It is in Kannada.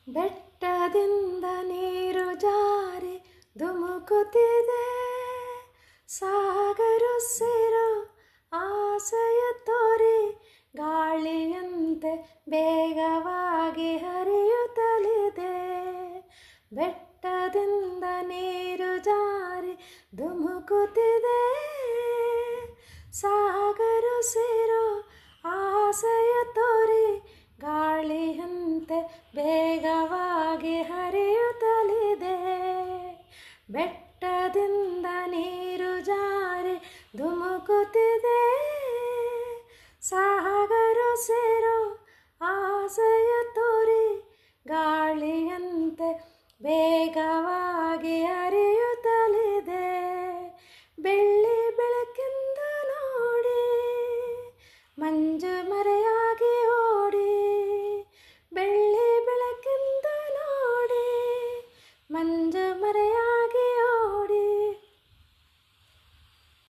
ಬೆಟ್ಟದಿಂದ ನೀರು ಜಾರಿ ಧುಮುಕುತ್ತಿದೆ, ಸಾಗರಸಿರು ಆಸೆಯ ತೋರಿ ಗಾಳಿಯಂತೆ ಬೇಗವಾಗಿ ಹರಿಯುತ್ತಲಿದೆ. ಬೆಟ್ಟದಿಂದ ನೀರು ಜಾರಿ ಧುಮುಕುತ್ತಿದೆ, ಸಾಗರಸಿರು ಆಸೆಯ ತೋರಿ ಗಾಳಿಯಂತೆ ಬೇಗವಾಗಿ ಹರಿಯುತ್ತಲಿದೆ. ಬೆಟ್ಟದಿಂದ ನೀರು ಜಾರಿ ಧುಮುಕುತ್ತಿದೆ, ಸಾಗರಸಿರು ಆಸೆಯ ತೋರಿ ಗಾಳಿಯಂತೆ ಬೇಗವಾಗಿ